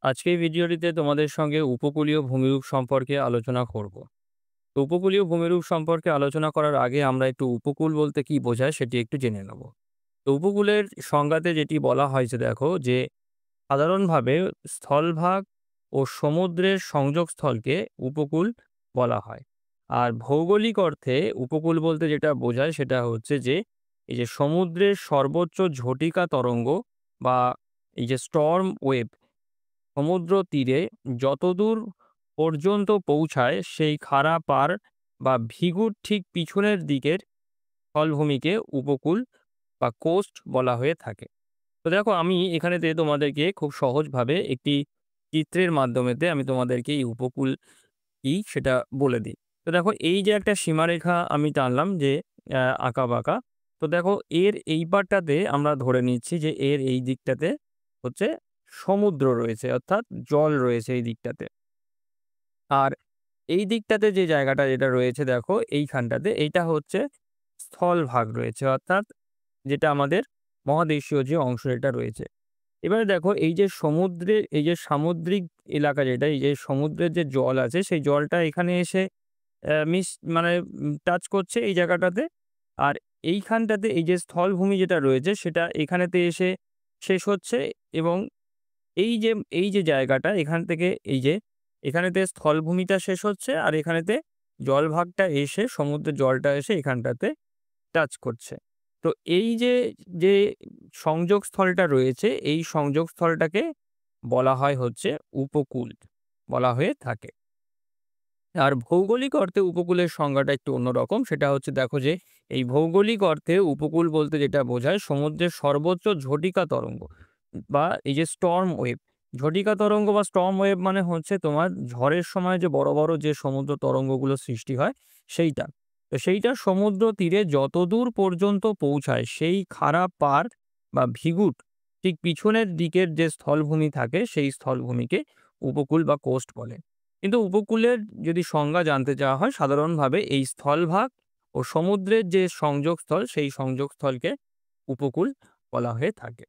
আজকের ভিডিওটিতে তোমাদের সঙ্গে উপকূলীয় ভূমিরূপ সম্পর্কে আলোচনা করব। তো উপকূলীয় ভূমিরূপ সম্পর্কে আলোচনা করার আগে আমরা একটু উপকূল বলতে কি বোঝায় সেটি একটু জেনে নেব। তো উপকূলের সংজ্ঞাতে যেটি বলা হয়েছে দেখো যে সাধারণভাবে স্থলভাগ ও সমুদ্রের সংযোগস্থলকে উপকূল বলা হয়। আর ভৌগোলিক অর্থে উপকূল বলতে যেটা বোঝায় সেটা হচ্ছে যে এই যে সমুদ্রের সর্বোচ্চ ঝটিকা তরঙ্গ বা এই যে স্টর্ম ওয়েভ সমুদ্র তীরে যতদূর পর্যন্ত পৌঁছায় সেই খাড়া পাড় বা ভিগুর ঠিক পিছনের দিকের স্থলভূমিকে উপকূল বা কোস্ট বলা হয়ে থাকে। তো দেখো আমি এখানেতে তোমাদেরকে খুব সহজভাবে একটি চিত্রের মাধ্যমেতে আমি তোমাদেরকে এই উপকূল কি সেটা বলে দিই। তো দেখো এই যে একটা সীমারেখা আমি টানলাম যে আঁকা-বাঁকা। তো দেখো এর এই পাড়টাতে আমরা ধরে নিচ্ছি যে এর এই দিকটাতে হচ্ছে সমুদ্র রয়েছে অর্থাৎ জল রয়েছে এই দিকটাতে। আর এই দিকটাতে যে জায়গাটা যেটা রয়েছে দেখো এইখানটাতে এইটা হচ্ছে স্থলভাগ রয়েছে অর্থাৎ যেটা আমাদের মহাদেশীয় যে অংশ এটা রয়েছে। এবারে দেখো এই যে সমুদ্রের এই যে সামুদ্রিক এলাকা যেটা এই যে সমুদ্রের যে জল আছে সেই জলটা এখানে এসে মিশ মানে টাচ করছে এই জায়গাটাতে। আর এইখানটাতে এই যে স্থলভূমি যেটা রয়েছে সেটা এখানেতে এসে শেষ হচ্ছে এবং এই যে এই যে জায়গাটা এখান থেকে এই যে এখানেতে স্থলভূমিটা শেষ হচ্ছে আর এখানেতে জলভাগটা এসে সমুদ্রের জলটা এসে এখানটাতে টাচ করছে। তো এই যে, যে সংযোগস্থলটা রয়েছে এই সংযোগস্থলটাকে বলা হয় হচ্ছে উপকূল বলা হয়ে থাকে। আর ভৌগোলিক অর্থে উপকূলের সংজ্ঞাটা একটু অন্যরকম। সেটা হচ্ছে দেখো যে এই ভৌগোলিক অর্থে উপকূল বলতে যেটা বোঝায় সমুদ্রের সর্বোচ্চ ঝটিকা তরঙ্গ বা এই যে স্টর্ম ওয়েভ। ঝটিকা তরঙ্গ বা স্টর্ম ওয়েভ মানে হচ্ছে তোমার ঝড়ের সময় যে বড়, বড় যে সমুদ্র তরঙ্গগুলো সৃষ্টি হয় সেইটা। তো সেইটা সমুদ্র তীরে যতদূর পর্যন্ত পৌঁছায় সেই খাড়া পাড় বা ভিগুট ঠিক পিছনের দিকের যে স্থলভূমি থাকে সেই স্থলভূমিকে উপকূল বা কোস্ট বলে। কিন্তু উপকূলের যদি সংজ্ঞা জানতে চাওয়া হয় সাধারণভাবে এই স্থলভাগ ও সমুদ্রের যে সংযোগস্থল সেই সংযোগস্থলকে উপকূল বলা হয়ে থাকে।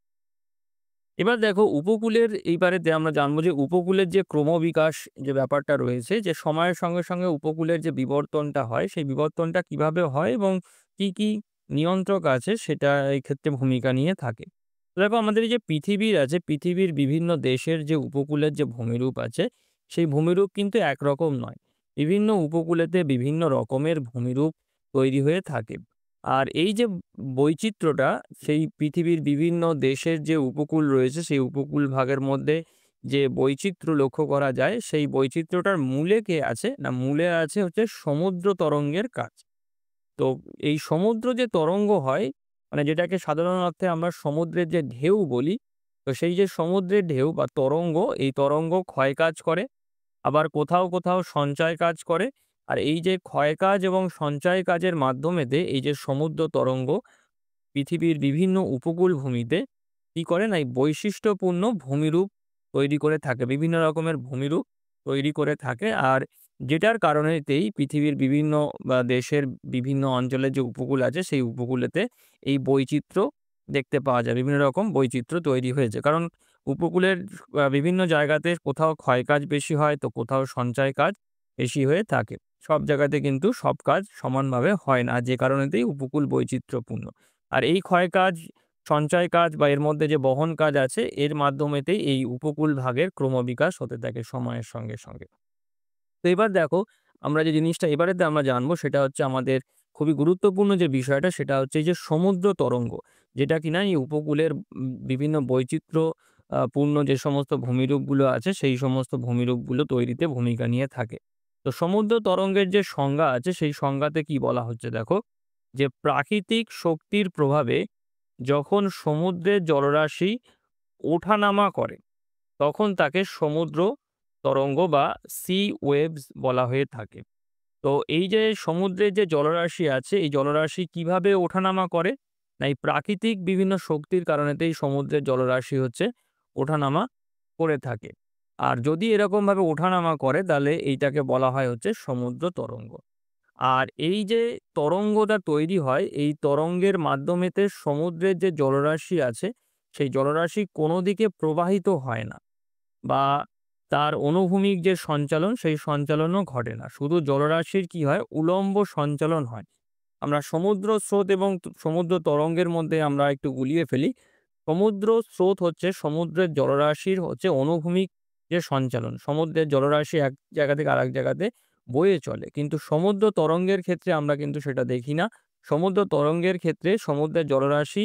এবার দেখো উপকূলের এইবারেতে আমরা জানবো যে উপকূলের যে ক্রমবিকাশ যে ব্যাপারটা রয়েছে যে সময়ের সঙ্গে সঙ্গে উপকূলের যে বিবর্তনটা হয় সেই বিবর্তনটা কিভাবে হয় এবং কি কি নিয়ন্ত্রক আছে সেটা এই ক্ষেত্রে ভূমিকা নিয়ে থাকে। তো দেখো আমাদের এই যে পৃথিবীর আছে পৃথিবীর বিভিন্ন দেশের যে উপকূলের যে ভূমিরূপ আছে সেই ভূমিরূপ কিন্তু একরকম নয়। বিভিন্ন উপকূলেতে বিভিন্ন রকমের ভূমিরূপ তৈরি হয়ে থাকে। আর এই যে বৈচিত্র্যটা সেই পৃথিবীর বিভিন্ন দেশের যে উপকূল রয়েছে, সেই উপকূল ভাগের মধ্যে যে বৈচিত্র্য লক্ষ্য করা যায়, সেই বৈচিত্র্যটার মূলে কে আছে? না মূলে আছে হচ্ছে সমুদ্র তরঙ্গের কাজ। তো এই সমুদ্র যে তরঙ্গ হয়, মানে যেটাকে সাধারণ অর্থে আমরা সমুদ্রের যে ঢেউ বলি, তো সেই যে সমুদ্রের ঢেউ বা তরঙ্গ, এই তরঙ্গ ক্ষয় কাজ করে। আবার কোথাও, কোথাও সঞ্চয় কাজ করে। আর এই যে ক্ষয় কাজ এবং সঞ্চয় কাজের মাধ্যমেতে এই যে সমুদ্র তরঙ্গ পৃথিবীর বিভিন্ন উপকূল ভূমিতে কি করে না এই বৈশিষ্ট্যপূর্ণ ভূমিরূপ তৈরি করে থাকে। বিভিন্ন রকমের ভূমিরূপ তৈরি করে থাকে। আর যেটার কারণেতেই পৃথিবীর বিভিন্ন দেশের বিভিন্ন অঞ্চলের যে উপকূল আছে সেই উপকূলেতে এই বৈচিত্র্য দেখতে পাওয়া যায়। বিভিন্ন রকম বৈচিত্র্য তৈরি হয়েছে। কারণ উপকূলের বিভিন্ন জায়গাতে কোথাও ক্ষয় কাজ বেশি হয় তো কোথাও সঞ্চয় কাজ বেশি হয়ে থাকে। সব জায়গাতে কিন্তু সব কাজ সমানভাবে হয় না। যে কারণেতেই উপকূল বৈচিত্র্যপূর্ণ। আর এই ক্ষয় কাজ, সঞ্চয় কাজ বা এর মধ্যে যে বহন কাজ আছে এর মাধ্যমেতেই এই উপকূল ভাগের ক্রমবিকাশ হতে থাকে সময়ের সঙ্গে, সঙ্গে। তো এবার দেখো আমরা যে জিনিসটা এবারেতে আমরা জানবো সেটা হচ্ছে আমাদের খুবই গুরুত্বপূর্ণ যে বিষয়টা সেটা হচ্ছে এই যে সমুদ্র তরঙ্গ। যেটা কিনা এই উপকূলের বিভিন্ন বৈচিত্র্য পূর্ণ যে সমস্ত ভূমিরূপগুলো আছে সেই সমস্ত ভূমিরূপগুলো তৈরিতে ভূমিকা নিয়ে থাকে। তো সমুদ্র তরঙ্গের যে সংজ্ঞা আছে সেই সংজ্ঞাতে কি বলা হচ্ছে দেখো, যে প্রাকৃতিক শক্তির প্রভাবে যখন সমুদ্রের জলরাশি ওঠানামা করে তখন তাকে সমুদ্র তরঙ্গ বা সি ওয়েভস বলা হয়ে থাকে। তো এই যে সমুদ্রের যে জলরাশি আছে, এই জলরাশি কিভাবে ওঠানামা করে? না এই প্রাকৃতিক বিভিন্ন শক্তির কারণেতেই সমুদ্রের জলরাশি হচ্ছে ওঠানামা করে থাকে। আর যদি এরকমভাবে ওঠানামা করে তাহলে এইটাকে বলা হয় হচ্ছে সমুদ্র তরঙ্গ। আর এই যে তরঙ্গটা তৈরি হয়, এই তরঙ্গের মাধ্যমেতে সমুদ্রের যে জলরাশি আছে, সেই জলরাশি কোনো দিকে প্রবাহিত হয় না। বা তার অনুভূমিক যে সঞ্চালন সেই সঞ্চালনও ঘটে না। শুধু জলরাশির কি হয় উলম্ব সঞ্চালন হয়। আমরা সমুদ্র স্রোত এবং সমুদ্র তরঙ্গের মধ্যে আমরা একটু গুলিয়ে ফেলি। সমুদ্র স্রোত হচ্ছে সমুদ্রের জলরাশির হচ্ছে অনুভূমিক যে সঞ্চালন। সমুদ্রের জলরাশি এক জায়গা থেকে আরেক জায়গাতে বয়ে চলে। কিন্তু সমুদ্র তরঙ্গের ক্ষেত্রে আমরা কিন্তু সেটা দেখি না। সমুদ্র তরঙ্গের ক্ষেত্রে সমুদ্রের জলরাশি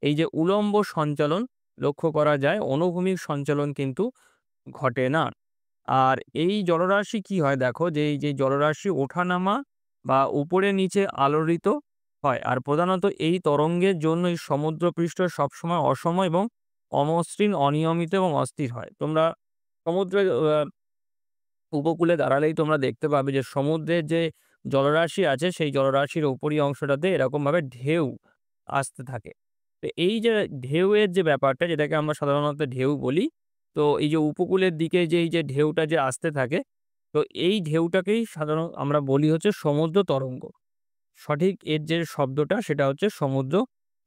এই যে উলম্ব সঞ্চালন লক্ষ্য করা যায়, অনুভূমিক সঞ্চালন কিন্তু ঘটে না। আর এই জলরাশি কি হয় দেখো যে এই যে জলরাশি ওঠানামা বা উপরে নিচে আলোড়িত হয়। আর প্রধানত এই তরঙ্গের জন্যই সমুদ্রপৃষ্ঠ সবসময় অসম এবং অমসৃণ, অনিয়মিত এবং অস্থির হয়। তোমরা সমুদ্রের উপকূলে দাঁড়ালেই তোমরা দেখতে পাবে যে সমুদ্রের যে জলরাশি আছে সেই জলরাশির উপরি অংশটাতে এরকমভাবে ঢেউ আসতে থাকে। তো এই যে ঢেউয়ের যে ব্যাপারটা যেটাকে আমরা সাধারণত ঢেউ বলি। তো এই যে উপকূলের দিকে যে এই যে ঢেউটা যে আসতে থাকে, তো এই ঢেউটাকেই সাধারণ আমরা বলি হচ্ছে সমুদ্র তরঙ্গ। সঠিক এর যে শব্দটা সেটা হচ্ছে সমুদ্র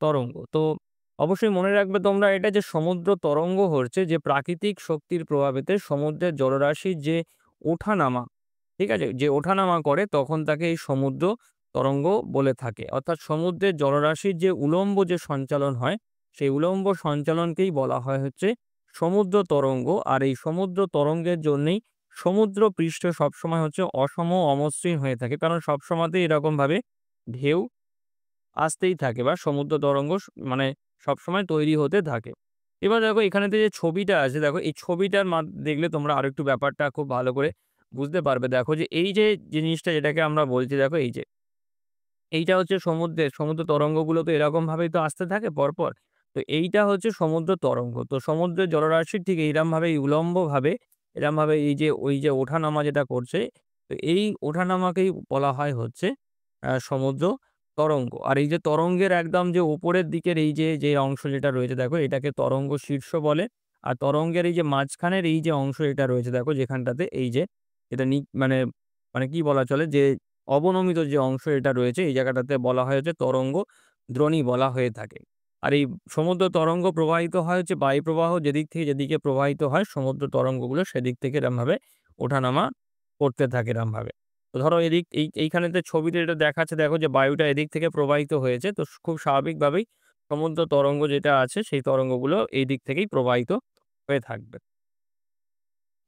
তরঙ্গ। তো অবশ্যই মনে রাখবে তোমরা এটা যে সমুদ্র তরঙ্গ হচ্ছে যে প্রাকৃতিক শক্তির প্রভাবেতে সমুদ্রের জলরাশির যে ওঠানামা, ঠিক আছে? যে ওঠানামা করে তখন তাকে এই সমুদ্র তরঙ্গ বলে থাকে। অর্থাৎ সমুদ্রের জলরাশির যে উলম্ব যে সঞ্চালন হয়, সেই উলম্ব সঞ্চালনকেই বলা হয় হচ্ছে সমুদ্র তরঙ্গ। আর এই সমুদ্র তরঙ্গের জন্যেই সমুদ্র পৃষ্ঠ সবসময় হচ্ছে অসম, অমসৃণ হয়ে থাকে। কারণ সবসময়তেই এরকমভাবে ঢেউ আসতেই থাকে বা সমুদ্র তরঙ্গ মানে সবসময় তৈরি হতে থাকে। এবার দেখো এখানেতে যে ছবিটা আছে দেখো এই ছবিটার দেখলে তোমরা আরেকটু ব্যাপারটা খুব ভালো করে বুঝতে পারবে। দেখো যে এই যে জিনিসটা যেটাকে আমরা বলছি দেখো এই যে এইটা হচ্ছে সমুদ্রের সমুদ্র তরঙ্গগুলো তো এরকমভাবেই তো আসতে থাকে পরপর। তো এইটা হচ্ছে সমুদ্র তরঙ্গ। তো সমুদ্রের জলরাশি ঠিক এইরমভাবে উলম্বভাবে এরমভাবে এই যে ওই যে ওঠানামা যেটা করছে, তো এই ওঠানামাকেই বলা হয় হচ্ছে সমুদ্র তরঙ্গ। আর এই যে তরঙ্গের একদম যে উপরের দিকের এই যে অংশ যেটা রয়েছে দেখো এটাকে তরঙ্গ শীর্ষ বলে। আর তরঙ্গের এই যে মাঝখানের এই যে অংশ এটা রয়েছে দেখো যেখানটাতে এই যে এটা মানে মানে কি বলা চলে যে অবনমিত যে অংশ এটা রয়েছে এই জায়গাটাতে বলা হয় হচ্ছে তরঙ্গ দ্রোণী বলা হয়ে থাকে। আর এই সমুদ্র তরঙ্গ প্রবাহিত হয় হচ্ছে বায়ুপ্রবাহ যেদিক থেকে যেদিকে প্রবাহিত হয় সমুদ্র তরঙ্গগুলো সেদিক থেকে এরমভাবে ওঠানামা করতে থাকে এরমভাবে। তো ধরো এইখানেতে ছবিতে যেটা দেখাচ্ছে দেখো যে বায়ুটা এদিক থেকে প্রবাহিত হয়েছে। তো খুব স্বাভাবিকভাবেই সমুদ্র তরঙ্গ যেটা আছে সেই তরঙ্গগুলো এই দিক থেকেই প্রবাহিত হয়ে থাকবে।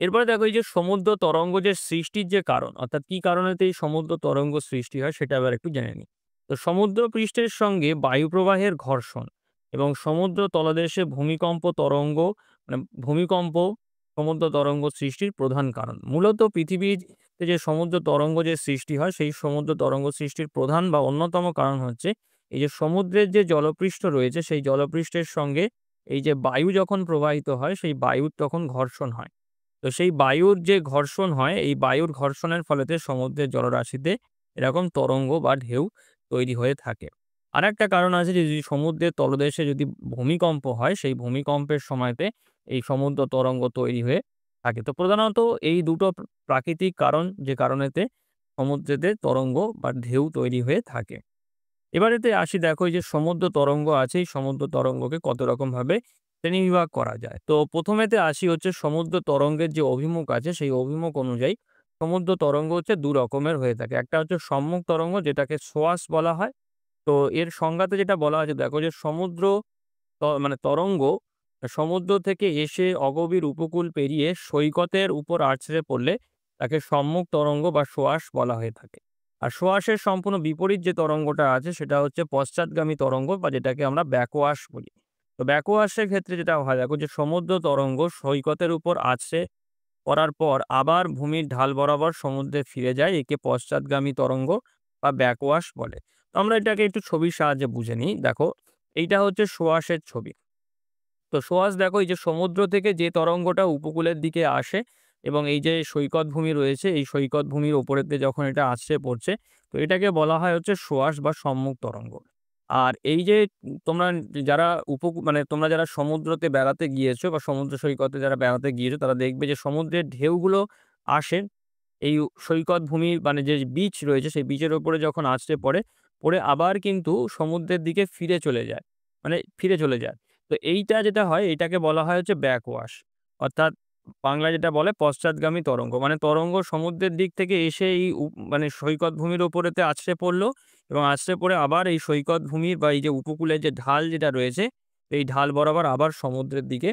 এরপরে দেখো এই যে সমুদ্র তরঙ্গ যে সৃষ্টির যে কারণ, অর্থাৎ কি কারণেতে এই সমুদ্র তরঙ্গ সৃষ্টি হয় সেটা এবার একটু জেনে নিই। তো সমুদ্র পৃষ্ঠের সঙ্গে বায়ুপ্রবাহের ঘর্ষণ এবং সমুদ্র তলদেশে ভূমিকম্প তরঙ্গ মানে ভূমিকম্প সমুদ্র তরঙ্গ সৃষ্টির প্রধান কারণ। মূলত পৃথিবীতে যে সমুদ্র তরঙ্গ যে সৃষ্টি হয় সেই সমুদ্র তরঙ্গ সৃষ্টির প্রধান বা অন্যতম কারণ হচ্ছে এই যে সমুদ্রের যে জলপৃষ্ঠ রয়েছে সেই জলপৃষ্ঠের সঙ্গে এই যে বায়ু যখন প্রবাহিত হয় সেই বায়ুর তখন ঘর্ষণ হয়। তো সেই বায়ুর যে ঘর্ষণ হয়, এই বায়ুর ঘর্ষণের ফলেতে সমুদ্রের জলরাশিতে এরকম তরঙ্গ বা ঢেউ তৈরি হয়ে থাকে। আরেকটা কারণ আছে যে যদি সমুদ্রের তলদেশে যদি ভূমিকম্প হয়, সেই ভূমিকম্পের সময়তে এই সমুদ্র তরঙ্গ তৈরি হয়ে থাকে। তো প্রধানত এই দুটো প্রাকৃতিক কারণ যে কারণেতে সমুদ্রেতে তরঙ্গ বা ঢেউ তৈরি হয়ে থাকে। এবারেতে আসি দেখো এই যে সমুদ্র তরঙ্গ আছে, এই সমুদ্র তরঙ্গকে কত রকমভাবে শ্রেণীবিভাগ করা যায়। তো ১ম এতে আসি হচ্ছে সমুদ্র তরঙ্গের যে অভিমুখ আছে, সেই অভিমুখ অনুযায়ী সমুদ্র তরঙ্গ হচ্ছে ২ রকমের হয়ে থাকে। একটা হচ্ছে সম্মুখ তরঙ্গ যেটাকে সোয়াশ বলা হয়। তো এর সংজ্ঞাতে যেটা বলা আছে দেখো যে সমুদ্র মানে তরঙ্গ সমুদ্র থেকে এসে অগভীর উপকূল পেরিয়ে সৈকতের উপর আছড়ে পড়লে তাকে সম্মুখ তরঙ্গ বা সোয়াশ বলা হয়ে থাকে। আর সোয়াশের সম্পূর্ণ বিপরীত যে তরঙ্গটা আছে সেটা হচ্ছে পশ্চাৎগামী তরঙ্গ বা যেটাকে আমরা ব্যাকওয়াশ বলি। তো ব্যাকওয়াশের ক্ষেত্রে যেটা হয় দেখো যে সমুদ্র তরঙ্গ সৈকতের উপর আছড়ে পড়ার পর আবার ভূমির ঢাল বরাবর সমুদ্রে ফিরে যায়। একে পশ্চাৎগামী তরঙ্গ বা ব্যাকওয়াশ বলে। তো আমরা এটাকে একটু ছবির সাহায্যে বুঝে নিই। দেখো এইটা হচ্ছে সোয়াশের ছবি। তো সোয়াশ দেখো এই যে সমুদ্র থেকে যে তরঙ্গটা উপকূলের দিকে আসে এবং এই যে সৈকত ভূমি রয়েছে এই সৈকত ভূমির উপরের দিয়ে যখন এটা আছড়ে পড়ছে, তো এটাকে বলা হয় হচ্ছে সোয়াশ বা সম্মুখ তরঙ্গ। আর এই যে তোমরা যারা মানে তোমরা যারা সমুদ্রতে বেড়াতে গিয়েছো বা সমুদ্র সৈকতে যারা বেড়াতে গিয়েছো তারা দেখবে যে সমুদ্রের ঢেউগুলো আসে এই সৈকত ভূমির মানে যে বিচ রয়েছে সেই বিচের উপরে যখন আছড়ে পড়ে, পড়ে আবার কিন্তু সমুদ্রের দিকে ফিরে চলে যায়। মানে ফিরে চলে যায়। তো এইটা যেটা হয় এটাকে বলা হয় হচ্ছে ব্যাক ওয়াশ। অর্থাৎ বাংলায় যেটা বলে পশ্চাৎগামী তরঙ্গ। মানে তরঙ্গ সমুদ্রের দিক থেকে এসে এই মানে সৈকত ভূমির উপরেতে আছড়ে পড়ল এবং আছড়ে পড়ে আবার এই সৈকত ভূমির বা এই যে উপকূলের যে ঢাল যেটা রয়েছে, এই ঢাল বরাবর আবার সমুদ্রের দিকে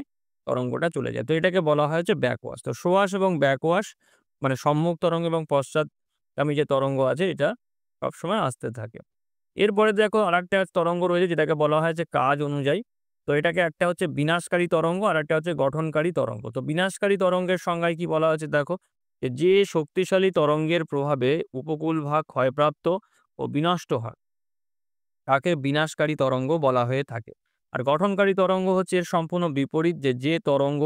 তরঙ্গটা চলে যায়। তো এটাকে বলা হয় হচ্ছে ব্যাকওয়াশ। তো সোয়াশ এবং ব্যাকওয়াশ মানে সম্মুখ তরঙ্গ এবং পশ্চাৎগামী যে তরঙ্গ আছে এটা সবসময় আসতে থাকে। এরপরে দেখো আরেকটা তরঙ্গ রয়েছে যেটাকে বলা হয় যে কাজ অনুযায়ী। তো এটাকে একটা হচ্ছে বিনাশকারী তরঙ্গ, আরেকটা হচ্ছে গঠনকারী তরঙ্গ। তো বিনাশকারী তরঙ্গের সংজ্ঞায় কি বলা হয়েছে দেখো, যে শক্তিশালী তরঙ্গের প্রভাবে উপকূল ভাগ ক্ষয়প্রাপ্ত ও বিনষ্ট হয়, তাকে বিনাশকারী তরঙ্গ বলা হয়ে থাকে। আর গঠনকারী তরঙ্গ হচ্ছে এর সম্পূর্ণ বিপরীত, যে তরঙ্গ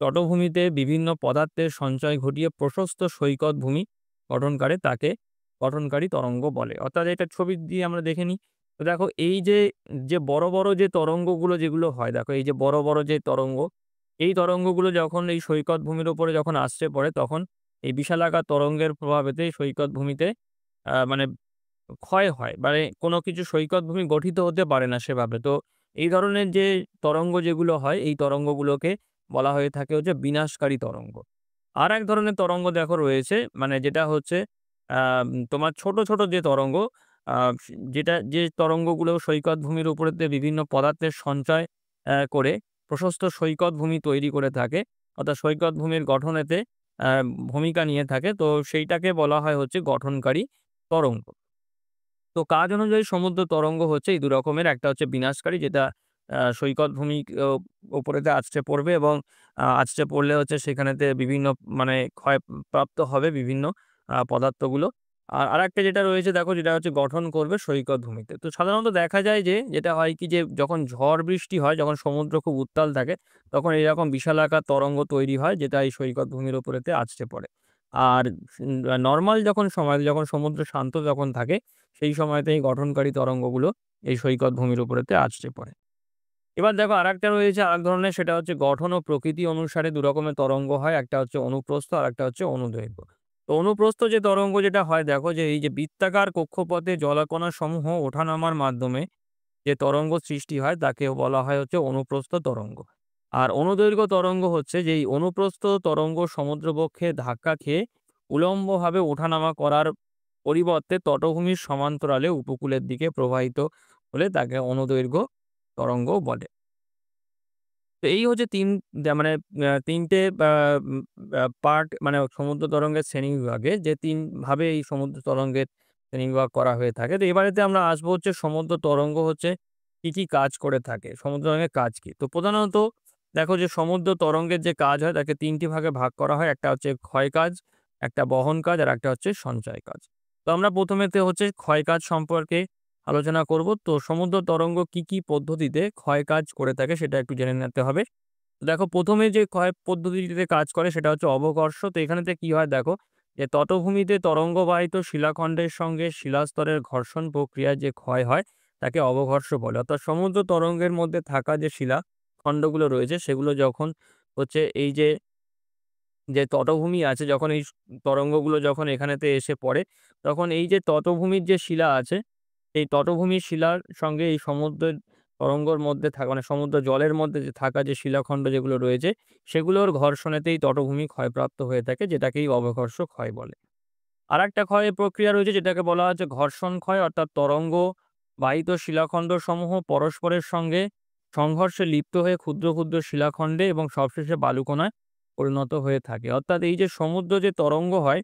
তটভূমিতে বিভিন্ন পদার্থের সঞ্চয় ঘটিয়ে প্রশস্ত সৈকত ভূমি গঠন করে তাকে গঠনকারী তরঙ্গ বলে। অর্থাৎ এটা ছবি দিয়ে আমরা দেখে নিই। তো দেখো এই যে বড়, বড় যে তরঙ্গগুলো যেগুলো হয়, দেখো এই যে বড়, বড় যে তরঙ্গ, এই তরঙ্গগুলো যখন এই সৈকত ভূমির উপরে যখন আসছে পড়ে তখন এই বিশালাকার তরঙ্গের প্রভাবেতে সৈকত ভূমিতে মানে ক্ষয় হয়। মানে কোনো কিছু সৈকত ভূমি গঠিত হতে পারে না সেভাবে। তো এই ধরনের যে তরঙ্গ যেগুলো হয়, এই তরঙ্গগুলোকে বলা হয়ে থাকে হচ্ছে বিনাশকারী তরঙ্গ। আরেক ধরনের তরঙ্গ দেখো রয়েছে, মানে যেটা হচ্ছে তোমার ছোট, ছোট যে তরঙ্গ, আ যে তরঙ্গগুলো সৈকত ভূমির উপরেতে বিভিন্ন পদার্থের সঞ্চয় করে প্রশস্ত সৈকত ভূমি তৈরি করে থাকে। অর্থাৎ সৈকত ভূমির গঠনেতে আ ভূমিকা নিয়ে থাকে। তো সেইটাকে বলা হয় হচ্ছে গঠনকারী তরঙ্গ। তো কাজ অনুযায়ী সমুদ্র তরঙ্গ হচ্ছে এই ২ রকমের। একটা হচ্ছে বিনাশকারী, যেটা সৈকত ভূমি উপরেতে আছড়ে পড়বে এবং আছড়ে পড়লে হচ্ছে সেখানেতে বিভিন্ন মানে প্রাপ্ত হবে বিভিন্ন পদার্থগুলো। আর আরেকটা যেটা রয়েছে দেখো, যেটা হচ্ছে গঠন করবে সৈকত ভূমিতে। তো সাধারণত দেখা যায় যে যেটা হয় কি, যে যখন ঝড় বৃষ্টি হয়, যখন সমুদ্র খুব উত্তাল থাকে, তখন এরকম বিশালাকার তরঙ্গ তৈরি হয় যেটা এই সৈকত ভূমির উপরেতে আছড়ে পড়ে। আর নরমাল যখন সময়, যখন সমুদ্র শান্ত যখন থাকে, সেই সময়তে এই গঠনকারী তরঙ্গগুলো এই সৈকত ভূমির উপরেতে আছড়ে পড়ে। এবার দেখো আরেকটা রয়েছে আরেক ধরনের, সেটা হচ্ছে গঠন ও প্রকৃতি অনুসারে ২ রকমের তরঙ্গ হয়। একটা হচ্ছে অনুপ্রস্থ, আরেকটা হচ্ছে অনুদৈর্ঘ্য। তো অনুপ্রস্থ যে তরঙ্গ যেটা হয় দেখো, যে এই যে বৃত্তাকার কক্ষপথে জলকণাসমূহ ওঠানামার মাধ্যমে যে তরঙ্গ সৃষ্টি হয় তাকে বলা হয় হচ্ছে অনুপ্রস্থ তরঙ্গ। আর অনুদৈর্ঘ্য তরঙ্গ হচ্ছে যে এই অনুপ্রস্থ তরঙ্গ সমুদ্রবক্ষে ধাক্কা খেয়ে উলম্বভাবে ওঠানামা করার পরিবর্তে তটভূমির সমান্তরালে উপকূলের দিকে প্রবাহিত হলে তাকে অনুদৈর্ঘ্য তরঙ্গ বলে। তো এই হচ্ছে ৩ মানে ৩ টে উম পার্ট, মানে সমুদ্র তরঙ্গের শ্রেণীবিভাগে যে ৩ ভাবে এই সমুদ্র তরঙ্গের শ্রেণীবিভাগ করা হয়ে থাকে। তো এবারেতে আমরা আসবো হচ্ছে সমুদ্র তরঙ্গ হচ্ছে কি, কি কাজ করে থাকে? সমুদ্র তরঙ্গের কাজ কি? তো প্রধানত দেখো, যে সমুদ্র তরঙ্গের যে কাজ হয় তাকে ৩ টি ভাগে ভাগ করা হয়। একটা হচ্ছে ক্ষয় কাজ, একটা বহন কাজ, আর একটা হচ্ছে সঞ্চয় কাজ। তো আমরা প্রথমেতে হচ্ছে ক্ষয় কাজ সম্পর্কে আলোচনা করব। তো সমুদ্র তরঙ্গ কি, কি পদ্ধতিতে ক্ষয় কাজ করে থাকে সেটা একটু জেনে নিতে হবে। দেখো ১ম এ যে ক্ষয় পদ্ধতিটিতে কাজ করে সেটা হচ্ছে অবকর্ষ। তো এখানেতে কি হয় দেখো, যে তটভূমিতে তরঙ্গবাহিত শিলাখন্ডের সঙ্গে শিলাস্তরের ঘর্ষণ প্রক্রিয়ায় যে ক্ষয় হয় তাকে অবঘর্ষ বলে। অর্থাৎ সমুদ্র তরঙ্গের মধ্যে থাকা যে শিলাখন্ডগুলো রয়েছে সেগুলো যখন হচ্ছে এই যে তটভূমি আছে, যখন এই তরঙ্গগুলো যখন এখানেতে এসে পড়ে, তখন এই যে তটভূমির যে শিলা আছে, এই তটভূমির শিলার সঙ্গে এই সমুদ্রের তরঙ্গর মধ্যে থাকা, মানে সমুদ্র জলের মধ্যে যে থাকা যে শিলাখন্ড যেগুলো রয়েছে, সেগুলোর ঘর্ষণেতেই তটভূমি ক্ষয়প্রাপ্ত হয়ে থাকে, যেটাকেই অবঘর্ষ ক্ষয় বলে। আরেকটা ক্ষয়ের প্রক্রিয়া রয়েছে যেটাকে বলা হচ্ছে ঘর্ষণ ক্ষয়, অর্থাৎ তরঙ্গ বাহিত শিলাখণ্ডসমূহ পরস্পরের সঙ্গে সংঘর্ষে লিপ্ত হয়ে ক্ষুদ্র, ক্ষুদ্র শিলাখণ্ডে এবং সবশেষে বালুকণায় পরিণত হয়ে থাকে। অর্থাৎ এই যে সমুদ্র যে তরঙ্গ হয়,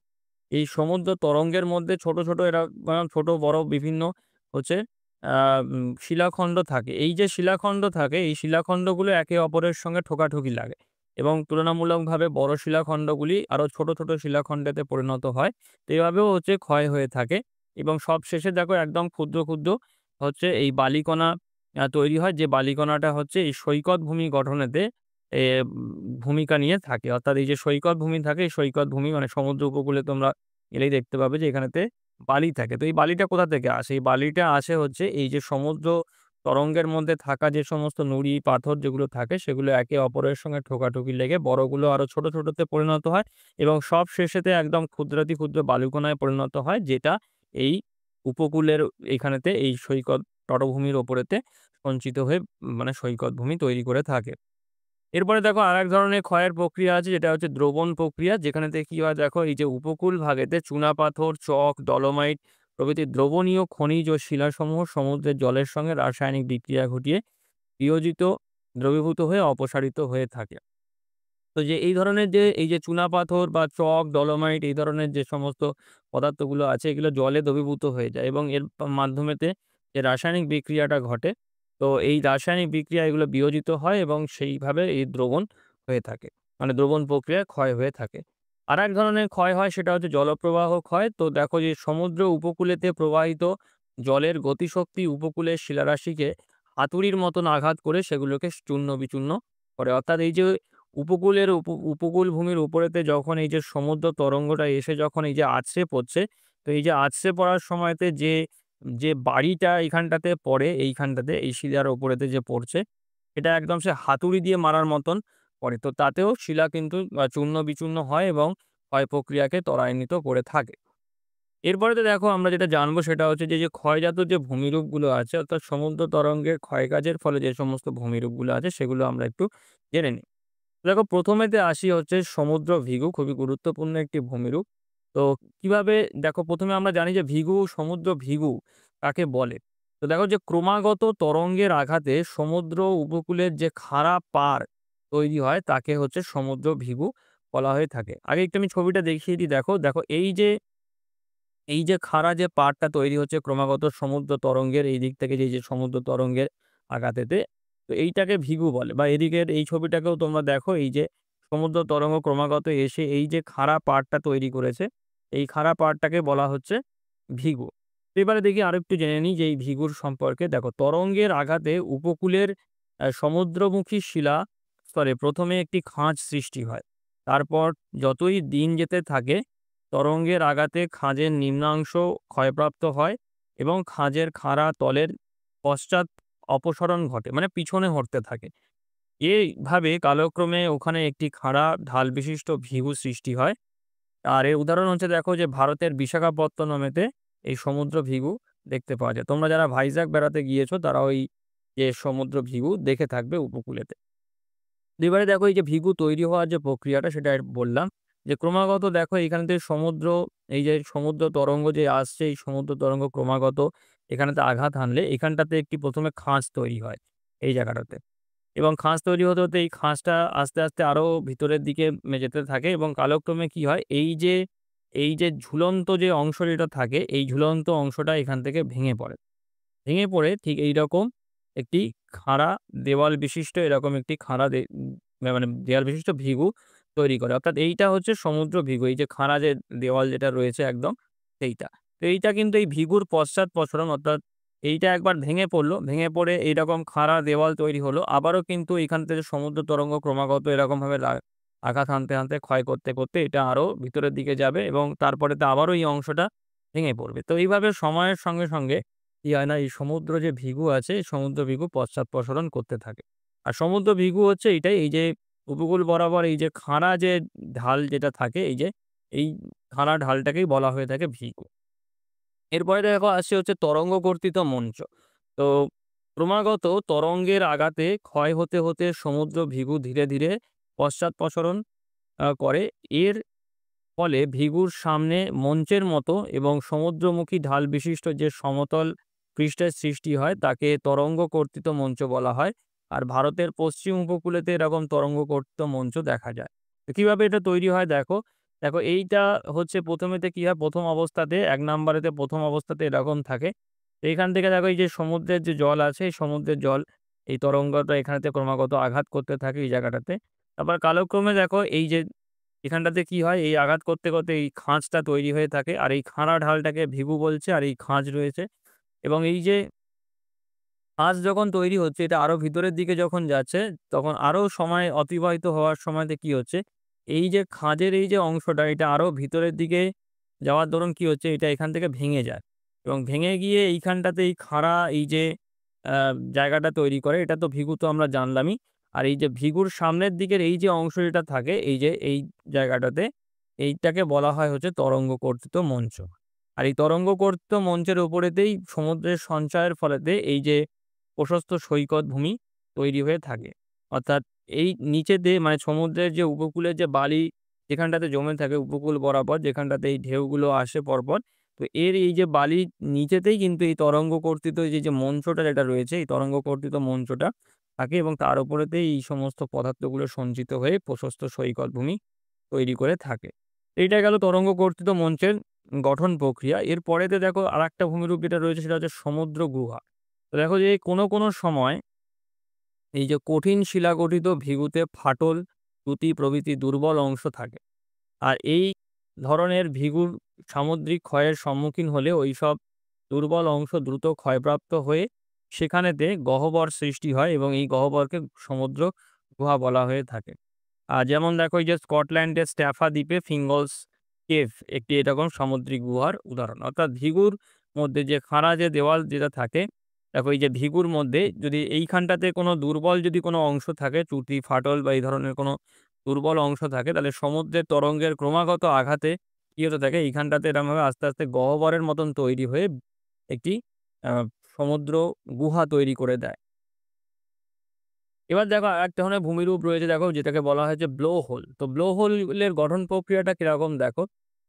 এই সমুদ্র তরঙ্গের মধ্যে ছোট, ছোট ছোট বড় বিভিন্ন হচ্ছে শিলাখণ্ড থাকে। এই যে শিলাখণ্ড থাকে, এই শিলাখণ্ডগুলো একে অপরের সঙ্গে ঠোকাঠুকি লাগে এবং তুলনামূলকভাবে বড় শিলাখণ্ডগুলি আরো ছোট, ছোট শিলাখণ্ডেতে পরিণত হয়। তো এভাবেও হচ্ছে ক্ষয় হয়ে থাকে এবং সবশেষে দেখো একদম ক্ষুদ্র, ক্ষুদ্র হচ্ছে এই বালিকণা তৈরি হয়, যে বালিকণাটা হচ্ছে এই সৈকত ভূমি গঠনেতে এ ভূমিকা নিয়ে থাকে। অর্থাৎ এই যে সৈকত ভূমি থাকে, এই সৈকত ভূমি মানে সমুদ্র উপকূলে তোমরা এলেই দেখতে পাবে যে এখানেতে বালি থাকে। তো এই বালিটা কোথা থেকে আসে? এই বালিটা আসে হচ্ছে এই যে সমুদ্র তরঙ্গের মধ্যে থাকা যে সমস্ত নুড়ি পাথর যেগুলো থাকে, সেগুলো একে অপরের সঙ্গে ঠোকাঠুকি লেগে বড়গুলো আরো ছোট, ছোটতে পরিণত হয় এবং সব শেষেতে একদম ক্ষুদ্রাতি ক্ষুদ্র বালুকণায় পরিণত হয়, যেটা এই উপকূলের এখানেতে এই সৈকত তটভূমির উপরেতে সঞ্চিত হয়ে মানে সৈকত ভূমি তৈরি করে থাকে। এরপরে দেখো আরেক ধরনের ক্ষয়ের প্রক্রিয়া আছে, যেটা হচ্ছে দ্রবণ প্রক্রিয়া। যেখানেতে কি হয় দেখো, এই যে উপকূল ভাগেতে চুনাপাথর, চক, ডলোমাইট প্রভৃতি দ্রবণীয় খনিজ ও শিলাসমূহ সমুদ্রের জলের সঙ্গে রাসায়নিক বিক্রিয়া ঘটিয়ে বিয়োজিত দ্রবীভূত হয়ে অপসারিত হয়ে থাকে। তো যে এই ধরনের যে এই যে চুনাপাথর বা চক, ডলোমাইট এই ধরনের যে সমস্ত পদার্থগুলো আছে, এগুলো জলে দ্রবীভূত হয়ে যায় এবং এর মাধ্যমেতে যে রাসায়নিক বিক্রিয়াটা ঘটে, তো এই রাসায়নিক বিক্রিয়া এগুলো বিয়োজিত হয় এবং সেইভাবে এই দ্রবণ হয়ে থাকে। মানে দ্রবণ প্রক্রিয়ায় ক্ষয় হয়ে থাকে। আরেক ধরনের ক্ষয় হয়, সেটা হচ্ছে জলপ্রবাহ ক্ষয়। তো দেখো যে সমুদ্র উপকূলেতে প্রবাহিত জলের গতিশক্তি উপকূলের শিলারাশিকে হাতুড়ির মতন আঘাত করে সেগুলোকে চূর্ণ-বিচূর্ণ করে। অর্থাৎ এই যে উপকূলের উপকূল ভূমির উপরেতে যখন এই যে সমুদ্র তরঙ্গটা এসে যখন এই যে আছড়ে পড়ছে, তো এই যে আছড়ে পড়ার সময়তে যে বাড়িটা এইখানটাতে পড়ে, এইখানটাতে এই শিলার উপরেতে যে পড়ছে, এটা একদম সে হাতুড়ি দিয়ে মারার মতন পড়ে। তো তাতেও শিলা কিন্তু চূর্ণ-বিচূর্ণ হয় এবং ক্ষয় প্রক্রিয়াকে ত্বরান্বিত করে থাকে। এরপরেতে দেখো আমরা যেটা জানবো সেটা হচ্ছে যে ক্ষয়জাত যে ভূমিরূপগুলো আছে, অর্থাৎ সমুদ্র তরঙ্গের ক্ষয়কাজের ফলে যে সমস্ত ভূমিরূপগুলো আছে, সেগুলো আমরা একটু জেনে নিই। দেখো, প্রথমেতে আসি হচ্ছে সমুদ্র ভৃগু, খুবই গুরুত্বপূর্ণ একটি ভূমিরূপ। তো কিভাবে দেখো, ১ম এ আমরা জানি যে সমুদ্র ভৃগু কাকে বলে? তো দেখো যে ক্রমাগত তরঙ্গের আঘাতে সমুদ্র উপকূলের যে খাড়া পাড় তৈরি হয়, তাকে হচ্ছে সমুদ্র ভৃগু বলা হয়ে থাকে। আগে একটু আমি ছবিটা দেখিয়ে দিই, দেখো। দেখো এই যে খাড়া যে পাড়টা তৈরি হচ্ছে ক্রমাগত সমুদ্র তরঙ্গের এই দিক থেকে, যে সমুদ্র তরঙ্গের আঘাতেতে, তো এইটাকে ভৃগু বলে। বা এদিকের এই ছবিটাকেও তোমরা দেখো, এই যে সমুদ্র তরঙ্গ ক্রমাগত এসে এই যে খাড়া পাড়টা তৈরি করেছে, এই খাড়া পাড়টাকে বলা হচ্ছে ভৃগু। তো এবারে দেখি আরেকটু জেনে নিই যে এই ভৃগুর সম্পর্কে। দেখো, তরঙ্গের আঘাতে উপকূলের সমুদ্রমুখী শিলা স্তরে ১ম এ একটি খাঁজ সৃষ্টি হয়। তারপর যতই দিন যেতে থাকে, তরঙ্গের আঘাতে খাঁজের নিম্নাংশ ক্ষয়প্রাপ্ত হয় এবং খাঁজের খাড়া তলের পশ্চাৎ অপসরণ ঘটে, মানে পিছনে হটতে থাকে। এইভাবে কালক্রমে ওখানে একটি খাড়া ঢাল বিশিষ্ট ভৃগু সৃষ্টি হয়। আর এর উদাহরণ হচ্ছে, দেখো যে ভারতের বিশাখাপত্তনমেতে এই সমুদ্র ভৃগু দেখতে পাওয়া যায়। তোমরা যারা ভাইজ্যাক বেড়াতে গিয়েছো, তারা ওই যে সমুদ্র ভৃগু দেখে থাকবে উপকূলেতে। এবারে দেখো, এই যে ভৃগু তৈরি হওয়ার যে প্রক্রিয়াটা, সেটা বললাম যে ক্রমাগত দেখো এখান থেকে এই যে সমুদ্র তরঙ্গ যে আসছে, এই সমুদ্র তরঙ্গ ক্রমাগত এখানেতে আঘাত হানলে এখানটাতে একটি ১ম এ খাঁজ তৈরি হয় এই জায়গাটাতে। এবং খাঁজ তৈরি হতে, হতে এই খাঁজটা আস্তে, আস্তে আরো ভিতরের দিকে যেতে থাকে এবং কালক্রমে কি হয়, এই যে ঝুলন্ত যে অংশ যেটা থাকে, এই ঝুলন্ত অংশটা এখান থেকে ভেঙে পড়ে। ভেঙে পড়ে ঠিক এইরকম একটি খাড়া দেওয়াল বিশিষ্ট, এরকম একটি খাড়া মানে দেওয়াল বিশিষ্ট ভৃগু তৈরি করে। অর্থাৎ এইটা হচ্ছে সমুদ্র ভৃগু। এই যে খাড়া যে দেওয়াল যেটা রয়েছে একদম সেইটা। তো এইটা কিন্তু এই ভৃগুর পশ্চাৎপসরণ, অর্থাৎ এইটা একবার ভেঙে পড়ল। ভেঙে পড়ে এইরকম খাড়া দেওয়াল তৈরি হলো। আবারও কিন্তু এখান থেকে সমুদ্র তরঙ্গ ক্রমাগত এরকমভাবে আঘাত হানতে, হানতে ক্ষয় করতে, করতে এটা আরো ভিতরের দিকে যাবে এবং তারপরেতে আবারও এই অংশটা ভেঙে পড়বে। তো এইভাবে সময়ের সঙ্গে, সঙ্গে কি হয় না, এই সমুদ্র যে ভৃগু আছে, এই সমুদ্র ভৃগু পশ্চাৎপসরণ করতে থাকে। আর সমুদ্র ভৃগু হচ্ছে এইটাই, এই যে উপকূল বরাবর এই যে খাড়া যে ঢাল যেটা থাকে, এই খাড়া ঢালটাকেই বলা হয়ে থাকে ভৃগু। এরপরে দেখো আসছে হচ্ছে তরঙ্গ কর্তিত মঞ্চ। তো ক্রমাগত তরঙ্গের আঘাতে ক্ষয় হতে, হতে সমুদ্র ভৃগু ধীরে, ধীরে পশ্চাৎপসরণ করে। এর ফলে ভৃগুর সামনে মঞ্চের মতো এবং সমুদ্রমুখী ঢাল বিশিষ্ট যে সমতল পৃষ্ঠের সৃষ্টি হয়, তাকে তরঙ্গ কর্তিত মঞ্চ বলা হয়। আর ভারতের পশ্চিম উপকূলেতে এরকম তরঙ্গ কর্তিত মঞ্চ দেখা যায়। তো কিভাবে এটা তৈরি হয় দেখো। দেখো, এইটা হচ্ছে ১ম এতে কি হয়, ১ম অবস্থাতে ১ নাম্বারেতে ১ম অবস্থাতে এরকম থাকে। তো এখান থেকে দেখো, এই যে সমুদ্রের যে জল আছে, এই সমুদ্রের জল এই তরঙ্গটা এখানেতে ক্রমাগত আঘাত করতে থাকে এই জায়গাটাতে। তারপর কালক্রমে দেখো, এই যে এখানটাতে কি হয়, এই আঘাত করতে, করতে এই খাঁজটা তৈরি হয়ে থাকে। আর এই খাড়া ঢালটাকে ভৃগু বলছে আর এই খাঁজ রয়েছে। এবং এই যে খাঁজ যখন তৈরি হচ্ছে, এটা আরো ভিতরের দিকে যখন যাচ্ছে, তখন আরো সময় অতিবাহিত হওয়ার সময়তে কি হচ্ছে, এই যে খাঁজের এই যে অংশটা, এটা আরো ভিতরের দিকে যাওয়ার দরুন কি হচ্ছে, এটা এখান থেকে ভেঙে যায়। এবং ভেঙে গিয়ে এইখানটাতে এই খাড়া এই যে আ জায়গাটা তৈরি করে, এটা তো ভৃগু তো আমরা জানলামই। আর এই যে ভৃগুর সামনের দিকের এই যে অংশ যেটা থাকে, এই যে এই জায়গাটাতে, এইটাকে বলা হয় হচ্ছে তরঙ্গ কর্তিত মঞ্চ। আর এই তরঙ্গ কর্তিত মঞ্চের উপরেতেই সমুদ্রের সঞ্চয়ের ফলেতে এই যে প্রশস্ত সৈকত ভূমি তৈরি হয়ে থাকে। অর্থাৎ এই নিচেতে মানে সমুদ্রের যে উপকূলের যে বালি যেখানটাতে জমে থাকে উপকূল বরাবর যেখানটাতে এই ঢেউগুলো আসে পরপর। তো এর এই যে বালির নিচেতেই কিন্তু এই তরঙ্গ কর্তৃত যে মঞ্চটা যেটা রয়েছে, এই তরঙ্গ কর্তৃত মঞ্চটা থাকে এবং তার উপরেতেই এই সমস্ত পদার্থগুলো সঞ্চিত হয়ে প্রশস্ত সৈকত ভূমি তৈরি করে থাকে। এইটা গেল তরঙ্গ কর্তৃত মঞ্চের গঠন প্রক্রিয়া। এরপরেতে দেখো আরেকটা ভূমিরূপ যেটা রয়েছে সেটা হচ্ছে সমুদ্র গুহা। তো দেখো যে কোনো সময় এই যে কঠিন শিলাগঠিত ভৃগুতে ফাটল, ত্রুটি প্রভৃতি দুর্বল অংশ থাকে। আর এই ধরনের ভৃগুর সামুদ্রিক ক্ষয়ের সম্মুখীন হলে ঐসব দুর্বল অংশ দ্রুত ক্ষয়প্রাপ্ত হয়ে সেখানেতে গহ্বর সৃষ্টি হয় এবং এই গহ্বরকে সমুদ্র গুহা বলা হয়ে থাকে। যেমন দেখো এই যে স্কটল্যান্ডের স্ট্যাফা দ্বীপে ফিঙ্গলস কেভ একটি এরকম সামুদ্রিক গুহার উদাহরণ। অর্থাৎ ভিগুর মধ্যে যে খাড়া যে দেওয়াল যেটা থাকে, দেখো এই যে ভিগুর মধ্যে যদি এইখানটাতে কোনো দুর্বল যদি কোনো অংশ থাকে, ত্রুটি, ফাটল বা এই ধরনের কোনো দুর্বল অংশ থাকে, তাহলে সমুদ্রের তরঙ্গের ক্রমাগত আঘাতে কি হতে থাকে, এইখানটাতে এরকমভাবে আস্তে, আস্তে গহ্বরের মতন তৈরি হয়ে একটি আ সমুদ্র গুহা তৈরি করে দেয়। এবার দেখো আরেক ধরনের ভূমিরূপ রয়েছে দেখো যেটাকে বলা হয় যে ব্লো হোল। তো ব্লো হোলের গঠন প্রক্রিয়াটা কিরকম দেখো,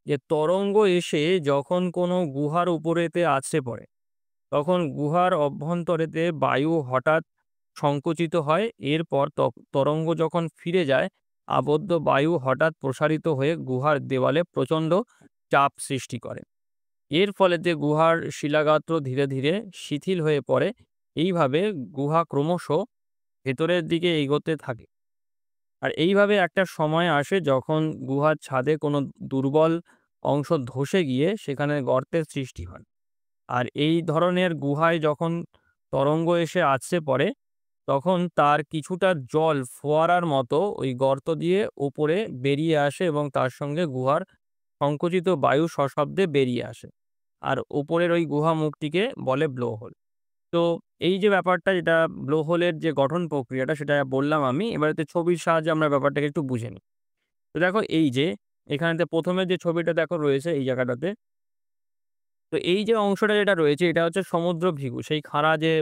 যে তরঙ্গ এসে যখন কোনো গুহার উপরেতে আছড়ে পড়ে, তখন গুহার অভ্যন্তরেতে বায়ু হঠাৎ সংকুচিত হয়। এরপর তরঙ্গ যখন ফিরে যায়, আবদ্ধ বায়ু হঠাৎ প্রসারিত হয়ে গুহার দেওয়ালে প্রচণ্ড চাপ সৃষ্টি করে। এর ফলে যে গুহার শিলাগাত্র ধীরে, ধীরে শিথিল হয়ে পড়ে। এইভাবে গুহা ক্রমশ ভেতরের দিকে এগোতে থাকে। আর এইভাবে একটা সময় আসে যখন গুহার ছাদে কোনো দুর্বল অংশ ধসে গিয়ে সেখানে গর্তের সৃষ্টি হয়। আর এই ধরনের গুহায় যখন তরঙ্গ এসে আছড়ে পড়ে, তখন তার কিছুটা জল ফোয়ারার মতো ওই গর্ত দিয়ে ওপরে বেরিয়ে আসে এবং তার সঙ্গে গুহার সংকুচিত বায়ু সশব্দে বেরিয়ে আসে। আর ওপরের ওই গুহা মুখটিকে বলে ব্লো হোল। তো এই যে ব্যাপারটা যেটা ব্লো হোলের যে গঠন প্রক্রিয়াটা সেটা বললাম আমি। এবারেতে ছবির সাহায্যে আমরা ব্যাপারটাকে একটু বুঝে নিই। তো দেখো এই যে এখানেতে ১ম এ যে ছবিটা দেখো রয়েছে এই জায়গাটাতে। তো এই যে অংশটা যেটা রয়েছে এটা হচ্ছে সমুদ্র ভৃগু। সেই খাড়া যে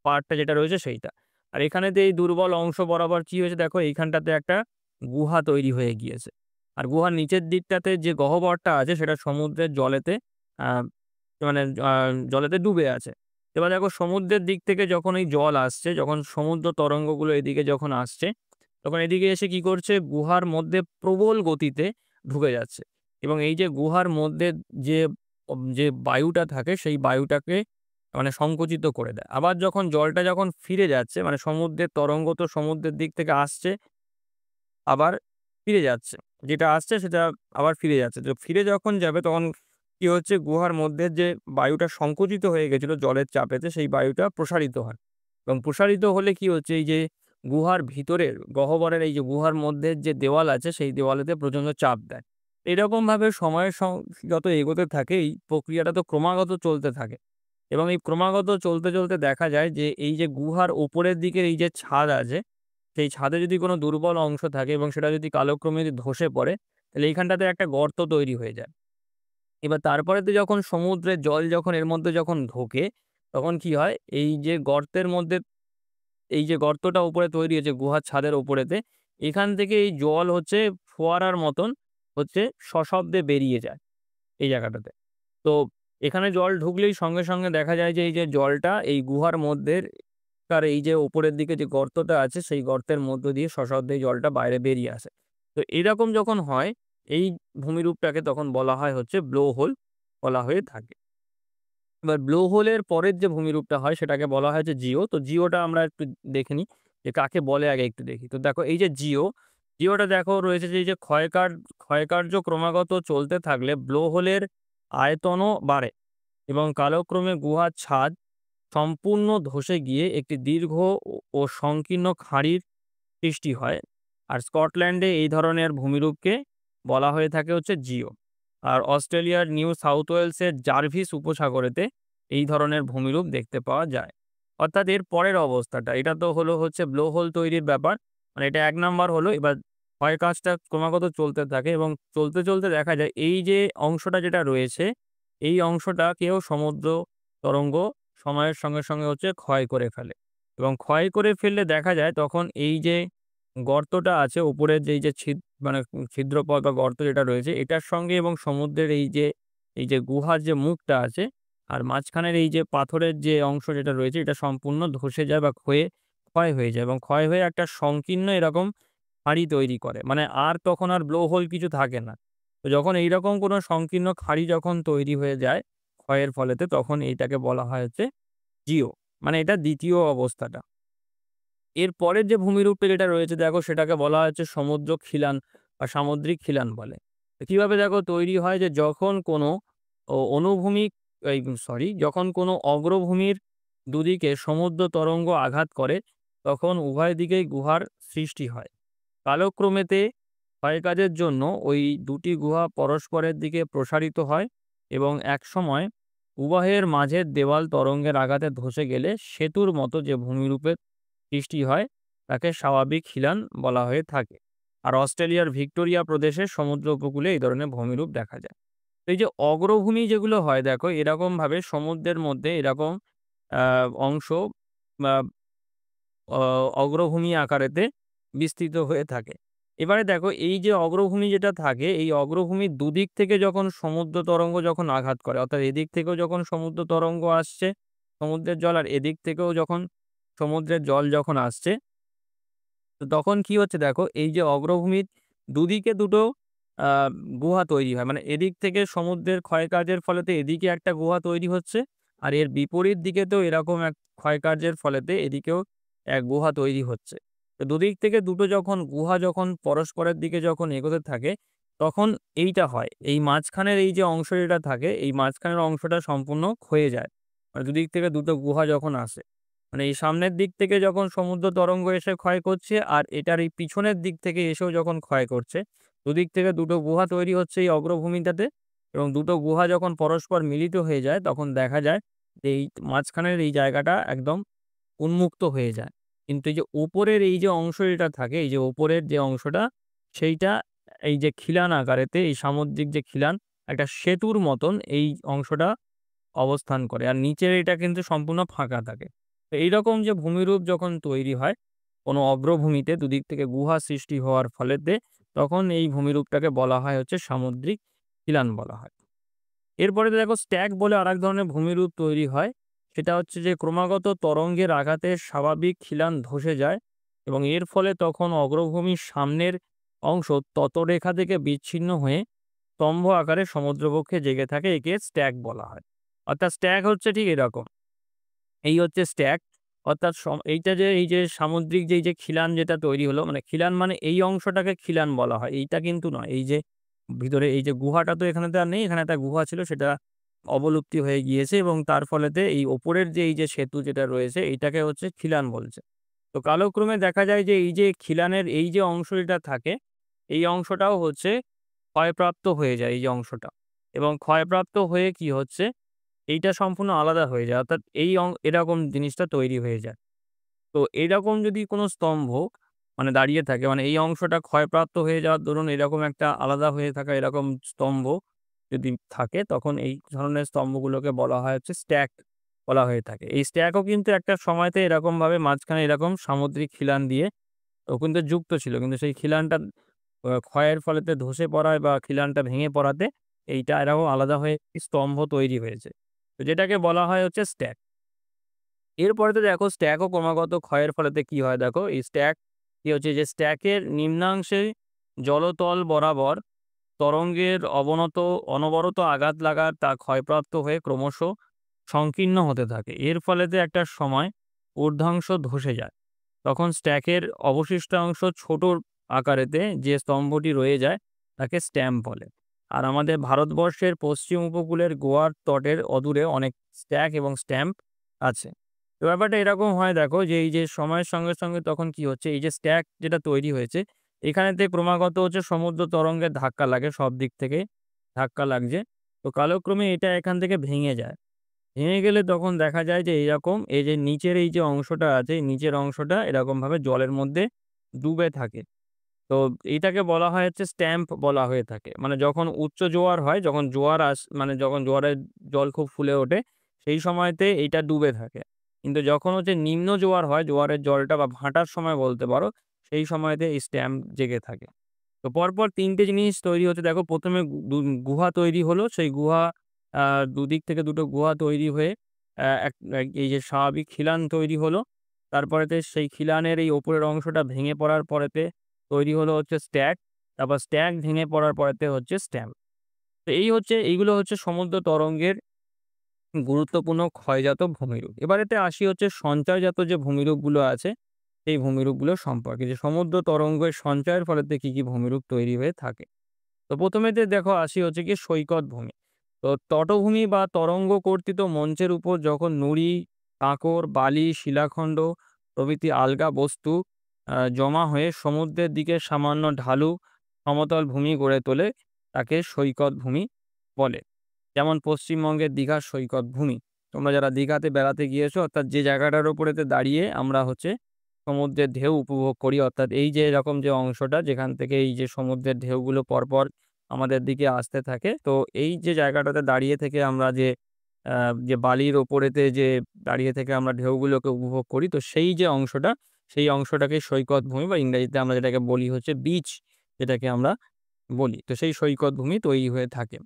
পার্টটা যেটা রয়েছে সেইটা। আর এখানেতে এই দুর্বল অংশ বরাবর কি হয়েছে দেখো এইখানটাতে একটা গুহা তৈরি হয়ে গিয়েছে। আর গুহার নিচের দিকটাতে যে গহ্বরটা আছে সেটা সমুদ্রের জলেতে আ মানে জলেতে ডুবে আছে। এবার দেখো সমুদ্রের দিক থেকে যখন এই জল আসছে, যখন সমুদ্র তরঙ্গগুলো এদিকে যখন আসছে, তখন এদিকে এসে কি করছে গুহার মধ্যে প্রবল গতিতে ঢুকে যাচ্ছে। এবং এই যে গুহার মধ্যে যে যে বায়ুটা থাকে সেই বায়ুটাকে মানে সংকুচিত করে দেয়। আবার যখন জলটা যখন ফিরে যাচ্ছে মানে সমুদ্রের তরঙ্গ তো সমুদ্রের দিক থেকে আসছে আবার ফিরে যাচ্ছে। যেটা আসছে সেটা আবার ফিরে যাচ্ছে। তো ফিরে যখন যাবে তখন কি হচ্ছে গুহার মধ্যে যে বায়ুটা সংকুচিত হয়ে গেছিল জলের চাপেতে সেই বায়ুটা প্রসারিত হয়। এবং প্রসারিত হলে কি হচ্ছে এই যে গুহার ভিতরের গহ্বরের এই যে গুহার মধ্যে যে দেওয়াল আছে সেই দেওয়ালেতে প্রচণ্ড চাপ দেয়। এরকমভাবে সময়ের যত এগোতে থাকে এই প্রক্রিয়াটা তো ক্রমাগত চলতে থাকে। এবং এই ক্রমাগত চলতে, চলতে দেখা যায় যে এই যে গুহার উপরের দিকের এই যে ছাদ আছে সেই ছাদে যদি কোনো দুর্বল অংশ থাকে এবং সেটা যদি কালক্রমে যদি ধসে পড়ে, তাহলে এইখানটাতে একটা গর্ত তৈরি হয়ে যায়। এবার তারপরেতে যখন সমুদ্রের জল যখন এর মধ্যে যখন ঢোকে, তখন কি হয়? এই যে গর্তের মধ্যে এই যে গর্তটা উপরে তৈরি হয়েছে গুহার ছাদের উপরেতে, এখান থেকে এই জল হচ্ছে ফোয়ারার মতন হচ্ছে সশব্দে বেরিয়ে যায় এই জায়গাটাতে। তো এখানে জল ঢুকলেই সঙ্গে, সঙ্গে দেখা যায় যে এই যে জলটা এই গুহার মধ্যের তার এই যে উপরের দিকে যে গর্তটা আছে সেই গর্তের মধ্য দিয়ে সশব্দে এই জলটা বাইরে বেরিয়ে আসে। তো এরকম যখন হয় এই ভূমিরূপটাকে তখন বলা হয় হচ্ছে ব্লো হোল বলা হয়ে থাকে। এবার ব্লো হোলের পরের যে ভূমিরূপটা হয় সেটাকে বলা হয় যে জিও। তো জিওটা আমরা একটু দেখে নিই যে কাকে বলে আগে একটু দেখি। তো দেখো এই যে জিও, জিওটা দেখো রয়েছে যে এই যে ক্ষয়কার্য ক্রমাগত চলতে থাকলে ব্লো হোলের আয়তনও বাড়ে এবং কালক্রমে গুহার ছাদ সম্পূর্ণ ধসে গিয়ে একটি দীর্ঘ ও সংকীর্ণ খাঁড়ির সৃষ্টি হয়। আর স্কটল্যান্ডে এই ধরনের ভূমিরূপকে বলা হয়ে থাকে হচ্ছে জিও। আর অস্ট্রেলিয়ার নিউ সাউথ ওয়েলসের জার্ভিস উপসাগরেতে এই ধরনের ভূমিরূপ দেখতে পাওয়া যায়। অর্থাৎ এর পরের অবস্থাটা এটা তো হলো হচ্ছে ব্লো হোল তৈরির ব্যাপার। মানে এটা ১ নাম্বার হলো। এবার ক্ষয় কাজটা ক্রমাগত চলতে থাকে এবং চলতে, চলতে দেখা যায় এই যে অংশটা যেটা রয়েছে, এই অংশটাকেও সমুদ্র তরঙ্গ সময়ের সঙ্গে, সঙ্গে হচ্ছে ক্ষয় করে ফেলে। এবং ক্ষয় করে ফেললে দেখা যায় তখন এই যে গর্তটা আছে উপরের যেই যে মানে ছিদ্রপথ বা গর্ত যেটা রয়েছে এটার সঙ্গে এবং সমুদ্রের এই যে গুহার যে মুখটা আছে আর মাঝখানের এই যে পাথরের যে অংশ যেটা রয়েছে এটা সম্পূর্ণ ধসে যায় বা ক্ষয় হয়ে যায় এবং ক্ষয় হয়ে একটা সংকীর্ণ এরকম খাঁড়ি তৈরি করে। মানে আর তখন আর ব্লো হোল কিছু থাকে না। তো যখন এইরকম কোনো সংকীর্ণ খাঁড়ি যখন তৈরি হয়ে যায় ক্ষয়ের ফলেতে তখন এইটাকে বলা হয় হচ্ছে জিও। মানে এটা ২য় অবস্থাটা। এর পরের যে ভূমিরূপটা যেটা রয়েছে দেখো সেটাকে বলা হচ্ছে সমুদ্র খিলান বা সামুদ্রিক খিলান বলে। তো কিভাবে দেখো তৈরি হয় যে যখন কোনো অনুভূমিক যখন কোনো অগ্রভূমির দুদিকে সমুদ্র তরঙ্গ আঘাত করে তখন উভয় দিকেই গুহার সৃষ্টি হয়। কালক্রমেতে ক্ষয়কাজের জন্য ওই ২ টি গুহা পরস্পরের দিকে প্রসারিত হয় এবং একসময় উভয়ের মাঝের দেওয়াল তরঙ্গের আঘাতে ধসে গেলে সেতুর মতো যে ভূমিরূপের সৃষ্টি হয় তাকে স্বাভাবিক খিলান বলা হয়ে থাকে। আর অস্ট্রেলিয়ার ভিক্টোরিয়া প্রদেশের সমুদ্র উপকূলে এই ধরনের ভূমিরূপ দেখা যায়। তো এই যে অগ্রভূমি যেগুলো হয় দেখো এরকমভাবে সমুদ্রের মধ্যে এরকম অংশ বা অ অগ্রভূমি আকারেতে বিস্তৃত হয়ে থাকে। এবারে দেখো এই যে অগ্রভূমি যেটা থাকে, এই অগ্রভূমির দুদিক থেকে যখন সমুদ্র তরঙ্গ যখন আঘাত করে, অর্থাৎ এদিক থেকেও যখন সমুদ্র তরঙ্গ আসছে, সমুদ্রের জল আর এদিক থেকেও যখন সমুদ্রের জল যখন আসছে, তো তখন কি হচ্ছে দেখো এই যে অগ্রভূমির দুদিকে দুটো আ গুহা তৈরি হয়। মানে এদিক থেকে সমুদ্রের ক্ষয়কার্যের ফলেতে এদিকে একটা গুহা তৈরি হচ্ছে। আর এর বিপরীত দিকেতেও এরকম এক ক্ষয়কার্যের ফলেতে এদিকেও এক গুহা তৈরি হচ্ছে। তো দুদিক থেকে দুটো যখন গুহা যখন পরস্পরের দিকে যখন এগোতে থাকে, তখন এইটা হয়। এই মাঝখানের এই যে অংশ যেটা থাকে, এই মাঝখানের অংশটা সম্পূর্ণ ক্ষয়ে যায়। মানে দুদিক থেকে দুটো গুহা যখন আসে। মানে এই সামনের দিক থেকে যখন সমুদ্র তরঙ্গ এসে ক্ষয় করছে আর এটার এই পিছনের দিক থেকে এসেও যখন ক্ষয় করছে, দুদিক থেকে দুটো গুহা তৈরি হচ্ছে এই অগ্রভূমিটাতে এবং দুটো গুহা যখন পরস্পর মিলিত হয়ে যায় তখন দেখা যায় যে এই মাঝখানের এই জায়গাটা একদম উন্মুক্ত হয়ে যায়। কিন্তু এই যে উপরের এই যে অংশ যেটা থাকে, এই যে উপরের যে অংশটা সেইটা এই যে খিলান আকারেতে এই সামুদ্রিক যে খিলান একটা সেতুর মতন এই অংশটা অবস্থান করে। আর নিচের এটা কিন্তু সম্পূর্ণ ফাঁকা থাকে। তো এইরকম যে ভূমিরূপ যখন তৈরি হয়, কোনো অগ্রভূমিতে দুদিক থেকে গুহা সৃষ্টি হওয়ার ফলেতে তখন এই ভূমিরূপটাকে বলা হয় হচ্ছে সামুদ্রিক খিলান বলা হয়। এরপরে দেখো স্ট্যাক বলে আরেক ধরনের ভূমিরূপ তৈরি হয়। সেটা হচ্ছে যে ক্রমাগত তরঙ্গের আঘাতে স্বাভাবিক খিলান ধসে যায় এবং এর ফলে তখন অগ্রভূমির সামনের অংশ ততরেখা থেকে বিচ্ছিন্ন হয়ে স্তম্ভ আকারে সমুদ্রবক্ষে জেগে থাকে। একে স্ট্যাক বলা হয়। অর্থাৎ স্ট্যাক হচ্ছে ঠিক এরকম। এই হচ্ছে স্ট্যাক। অর্থাৎ এইটা যে এই যে সামুদ্রিক যে এই যে খিলান যেটা তৈরি হলো মানে খিলান মানে এই অংশটাকে খিলান বলা হয়। এইটা কিন্তু নয়। এই যে ভিতরে এই যে গুহাটা তো এখানে তো আর নেই। এখানে একটা গুহা ছিল সেটা অবলুপ্তি হয়ে গিয়েছে এবং তার ফলেতে এই ওপরের যে এই যে সেতু যেটা রয়েছে এইটাকে হচ্ছে খিলান বলছে। তো কালক্রমে দেখা যায় যে এই যে খিলানের এই যে অংশ যেটা থাকে, এই অংশটাও হচ্ছে ক্ষয়প্রাপ্ত হয়ে যায় এই যে অংশটা। এবং ক্ষয়প্রাপ্ত হয়ে কি হচ্ছে এইটা সম্পূর্ণ আলাদা হয়ে যায়। অর্থাৎ এই এরকম জিনিসটা তৈরি হয়ে যায়। তো এরকম যদি কোনো স্তম্ভ মানে দাঁড়িয়ে থাকে মানে এই অংশটা ক্ষয়প্রাপ্ত হয়ে যাওয়ার দরুন এরকম একটা আলাদা হয়ে থাকা এরকম স্তম্ভ যদি থাকে তখন এই ধরনের স্তম্ভগুলোকে বলা হয় হচ্ছে স্ট্যাক বলা হয়ে থাকে। এই স্ট্যাকও কিন্তু একটা সময়তে এরকমভাবে মাঝখানে এরকম সামুদ্রিক খিলান দিয়ে ও কিন্তু যুক্ত ছিল। কিন্তু সেই খিলানটা ক্ষয়ের ফলেতে ধসে পড়ায় বা খিলানটা ভেঙে পড়াতে এইটা এরকম আলাদা হয়ে একটি স্তম্ভ তৈরি হয়েছে। তো যেটাকে বলা হয় হচ্ছে স্ট্যাক। এরপরে তো দেখো স্ট্যাকও ক্রমাগত ক্ষয়ের ফলেতে কি হয় দেখো, এই স্ট্যাক কি হচ্ছে যে স্ট্যাকের নিম্নাংশে জলতল বরাবর তরঙ্গের অনবরত আঘাত লাগার তা ক্ষয়প্রাপ্ত হয়ে ক্রমশ সংকীর্ণ হতে থাকে। এর ফলেতে একটা সময় ঊর্ধ্বাংশ ধসে যায়। তখন স্ট্যাকের অবশিষ্টাংশ ছোট আকারেতে যে স্তম্ভটি রয়ে যায় তাকে স্ট্যাম্প বলে। আর আমাদের ভারতবর্ষের পশ্চিম উপকূলের গোয়ার তটের অদূরে অনেক স্ট্যাক এবং স্ট্যাম্প আছে। তো ব্যাপারটা এরকম হয় দেখো যে এই যে সময়ের সঙ্গে সঙ্গে তখন কি হচ্ছে এই যে স্ট্যাক যেটা তৈরি হয়েছে এখানেতে ক্রমাগত হচ্ছে সমুদ্র তরঙ্গের ধাক্কা লাগে সব দিক থেকে ধাক্কা লাগছে। তো কালক্রমে এটা এখান থেকে ভেঙে যায়। ভেঙে গেলে তখন দেখা যায় যে এইরকম এই যে নিচের এই যে অংশটা আছে, এই নিচের অংশটা এরকমভাবে জলের মধ্যে ডুবে থাকে। তো এইটাকে বলা হয় হচ্ছে স্ট্যাম্প বলা হয়ে থাকে। মানে যখন উচ্চ জোয়ার হয়, যখন জোয়ার মানে যখন জোয়ারের জল খুব ফুলে ওঠে, সেই সময়তে এইটা ডুবে থাকে। কিন্তু যখন হচ্ছে নিম্ন জোয়ার হয়, জোয়ারের জলটা বা ভাটার সময় বলতে পারো, সেই সময়তে এই স্ট্যাম্প জেগে থাকে। তো পরপর ৩ টে জিনিস তৈরি হতে দেখো ১ম এ গুহা তৈরি হলো। সেই গুহা আ দুদিক থেকে ২ টো গুহা তৈরি হয়ে এক এক এই যে স্বাভাবিক খিলান তৈরি হলো। তারপরেতে সেই খিলানের এই উপরের অংশটা ভেঙে পড়ার পরেতে তৈরি হলো হচ্ছে স্ট্যাক। তারপর স্ট্যাক ভেঙে পড়ার পরেতে হচ্ছে স্ট্যাম্প। তো এইগুলো হচ্ছে সমুদ্র তরঙ্গের গুরুত্বপূর্ণ ক্ষয়জাত ভূমিরূপ। এবারেতে আসি হচ্ছে সঞ্চয়জাত যে ভূমিরূপগুলো আছে, সেই ভূমিরূপগুলো সম্পর্কে। যে সমুদ্র তরঙ্গের সঞ্চয়ের ফলেতে কি ভূমিরূপ তৈরি হয়ে থাকে। তো ১ম এতে দেখো আসি হচ্ছে গিয়ে সৈকত ভূমি। তো তটভূমি বা তরঙ্গ কর্তিত মঞ্চের উপর যখন নুড়ি, কাঁকর, বালি, শিলাখণ্ড প্রভৃতি আলগা বস্তু জমা হয়ে সমুদ্রের দিকে সামান্য ঢালু সমতল ভূমি গড়ে তোলে, তাকে সৈকত ভূমি বলে। যেমন পশ্চিমবঙ্গের দীঘার সৈকত ভূমি। তোমরা যারা দীঘাতে বেড়াতে গিয়েছো অর্থাৎ যে জায়গাটার উপরেতে দাঁড়িয়ে আমরা হচ্ছে সমুদ্রের ঢেউ উপভোগ করি, অর্থাৎ এই যে এরকম যে অংশটা যেখান থেকে এই যে সমুদ্রের ঢেউগুলো পরপর আমাদের দিকে আসতে থাকে। তো এই যে জায়গাটাতে দাঁড়িয়ে থেকে আমরা আ যে বালির ওপরেতে যে দাঁড়িয়ে থেকে আমরা ঢেউগুলোকে উপভোগ করি, তো সেই যে অংশটা, সেই অংশটাকে সৈকত ভূমি বা ইংরেজিতে আমরা যেটাকে বলি হচ্ছে বিচ, যেটাকে আমরা বলি। তো সেই সৈকত ভূমি তৈরি হয়ে থাকে।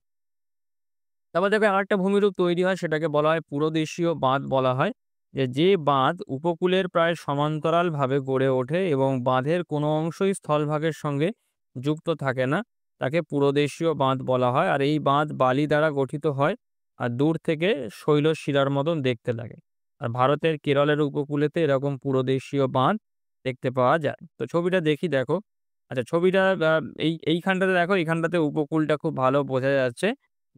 তারপর দেখো আরেকটা ভূমিরূপ তৈরি হয়, সেটাকে বলা হয় পুরোদেশীয় বাঁধ বলা হয়। যে বাঁধ উপকূলের প্রায় সমান্তরালভাবে গড়ে ওঠে এবং বাঁধের কোনো অংশই স্থলভাগের সঙ্গে যুক্ত থাকে না, তাকে পুরোদেশীয় বাঁধ বলা হয়। আর এই বাঁধ বালি দ্বারা গঠিত হয় আর দূর থেকে শৈলশিলার মতন দেখতে লাগে। আর ভারতের কেরলের উপকূলেতে এরকম পুরোদেশীয় বাঁধ দেখতে পাওয়া যায়। তো ছবিটা দেখি দেখো। আচ্ছা, ছবিটা এইখানটাতে দেখো, এইখানটাতে উপকূলটা খুব ভালো বোঝা যাচ্ছে।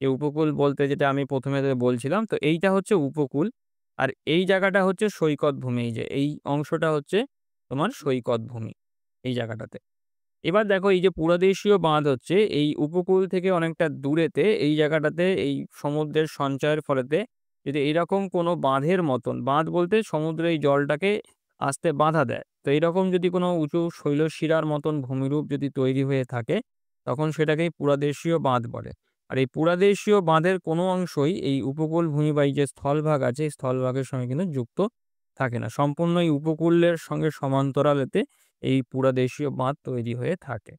যে উপকূল বলতে যেটা আমি ১ম এ বলছিলাম, তো এইটা হচ্ছে উপকূল। আর এই জায়গাটা হচ্ছে সৈকত ভূমি। এই যে এই অংশটা হচ্ছে তোমার সৈকত ভূমি, এই জায়গাটাতে। এবার দেখো এই যে পুরাদেশীয় বাঁধ হচ্ছে এই উপকূল থেকে অনেকটা দূরেতে এই জায়গাটাতে এই সমুদ্রের সঞ্চয়ের ফলেতে যদি এরকম কোনো বাঁধের মতন, বাঁধ বলতে সমুদ্রে এই জলটাকে আসতে বাধা দেয়। তো এইরকম যদি কোনো উঁচু শৈলশিরার মতন ভূমিরূপ যদি তৈরি হয়ে থাকে, তখন সেটাকেই পুরাদেশীয় বাঁধ বলে। আর এই পুরাদেশীয় বাঁধের কোনো অংশই এই উপকূল ভূমি বা এই যে স্থলভাগ আছে, এই স্থলভাগের সঙ্গে কিন্তু যুক্ত থাকে না। সম্পূর্ণ এই উপকূলের সঙ্গে সমান্তরালেতে এই পুরাদেশীয় বাঁধ তৈরি হয়ে থাকে।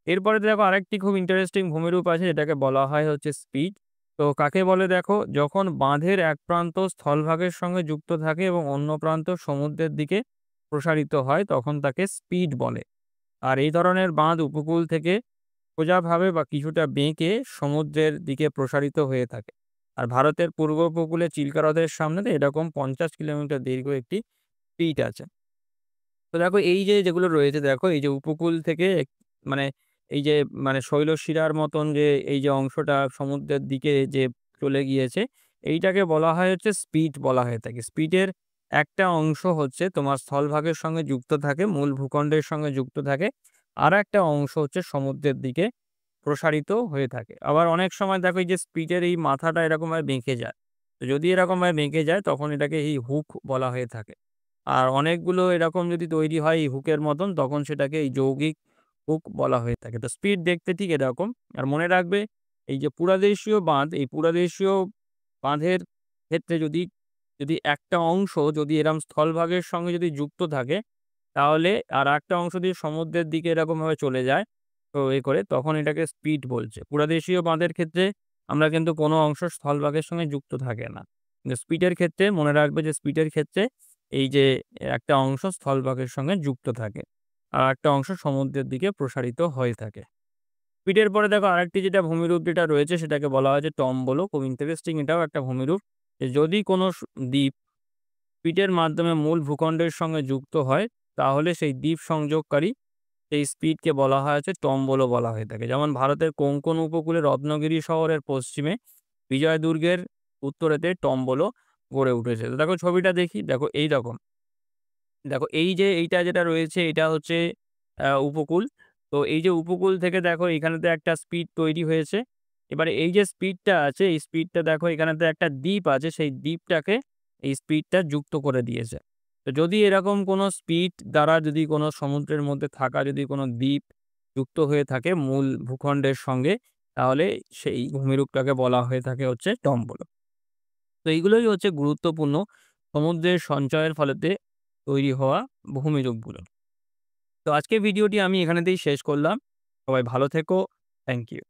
এরপরে দেখো আরেকটি খুব ইন্টারেস্টিং ভূমিরূপ আছে, যেটাকে বলা হয় হচ্ছে স্পিড। তো কাকে বলে দেখো, যখন বাঁধের এক প্রান্ত স্থলভাগের সঙ্গে যুক্ত থাকে এবং অন্য প্রান্ত সমুদ্রের দিকে প্রসারিত হয়, তখন তাকে স্পিড বলে। আর এই ধরনের বাঁধ উপকূল থেকে সোজাভাবে বা কিছুটা বেঁকে সমুদ্রের দিকে প্রসারিত হয়ে থাকে। আর ভারতের পূর্ব উপকূলে চিল্কা হ্রদের সামনে এরকম ৫০ কিলোমিটার দীর্ঘ একটি পিট আছে। তো দেখো এই যে যেগুলো রয়েছে দেখো, এই যে উপকূল থেকে মানে এই যে শৈলশিরার মতন যে এই যে অংশটা সমুদ্রের দিকে যে চলে গিয়েছে, এইটাকে বলা হয় হচ্ছে স্পিট বলা হয়ে থাকে। স্পিটের একটা অংশ হচ্ছে তোমার স্থলভাগের সঙ্গে যুক্ত থাকে, মূল ভূখণ্ডের সঙ্গে যুক্ত থাকে। আরেকটা অংশ হচ্ছে সমুদ্রের দিকে প্রসারিত হয়ে থাকে। আবার অনেক সময় দেখো এই যে স্পিটের এই মাথাটা এরকমভাবে বেঁকে যায়। তো যদি এরকমভাবে বেঁকে যায় তখন এটাকে এই হুক বলা হয়ে থাকে। আর অনেকগুলো এরকম যদি তৈরি হয় এই হুকের মতন, তখন সেটাকে এই যৌগিক হুক বলা হয়ে থাকে। তো স্পিড দেখতে ঠিক এরকম। আর মনে রাখবে এই যে পুরাদেশীয় বাঁধ, এই পুরাদেশীয় বাঁধের ক্ষেত্রে যদি একটা অংশ যদি এরম স্থলভাগের সঙ্গে যদি যুক্ত থাকে, তাহলে আরেকটা অংশ দিয়ে সমুদ্রের দিকে এরকমভাবে চলে যায়। তো করে তখন এটাকে স্পিড বলছে। পুরাদেশীয় বাঁধের ক্ষেত্রে আমরা কিন্তু কোনো অংশ স্থলভাগের সঙ্গে যুক্ত থাকে না। কিন্তু স্পিডের ক্ষেত্রে মনে রাখবে যে স্পিডের ক্ষেত্রে এই যে একটা অংশ স্থলভাগের সঙ্গে যুক্ত থাকে। আর একটা অংশ সমুদ্রের দিকে প্রসারিত হয়ে থাকে। স্পিডের পরে দেখো আরেকটি যেটা ভূমিরূপ যেটা রয়েছে, সেটাকে বলা হয় যে টম্বলো। খুব ইন্টারেস্টিং, এটাও একটা ভূমিরূপ। যে যদি কোনো দ্বীপ স্পিডের মাধ্যমে মূল ভূখণ্ডের সঙ্গে যুক্ত হয়, তাহলে সেই দ্বীপ সংযোগকারী এই স্পিডকে বলা হয় হচ্ছে টম্বলো বলা হয়ে থাকে। যেমন ভারতের কোঙ্কণ উপকূলে রত্নগিরি শহরের পশ্চিমে বিজয় দুর্গের উত্তরেতে টম্বলো গড়ে উঠেছে। তো দেখো ছবিটা দেখি, দেখো এইরকম। দেখো এই যে এইটা যেটা রয়েছে এটা হচ্ছে উপকূল। তো এই যে উপকূল থেকে দেখো এখানেতে একটা স্পিড তৈরি হয়েছে। এবারে এই যে স্পিডটা আছে, এই স্পিডটা দেখো এখানেতে একটা দ্বীপ আছে, সেই দ্বীপটাকে এই স্পিডটা যুক্ত করে দিয়েছে। তো যদি এরকম কোনো স্পিড দ্বারা যদি কোনো সমুদ্রের মধ্যে থাকা যদি কোনো দ্বীপ যুক্ত হয়ে থাকে মূল ভূখণ্ডের সঙ্গে, তাহলে সেই ভূমিরূপটাকে বলা হয়ে থাকে হচ্ছে টম্বল। তো এইগুলোই হচ্ছে গুরুত্বপূর্ণ সমুদ্রের সঞ্চয়ের ফলেতে তৈরি হওয়া ভূমিরূপগুলো। তো আজকের ভিডিওটি আমি এখানেতেই শেষ করলাম। সবাই ভালো থেকো। Thank you.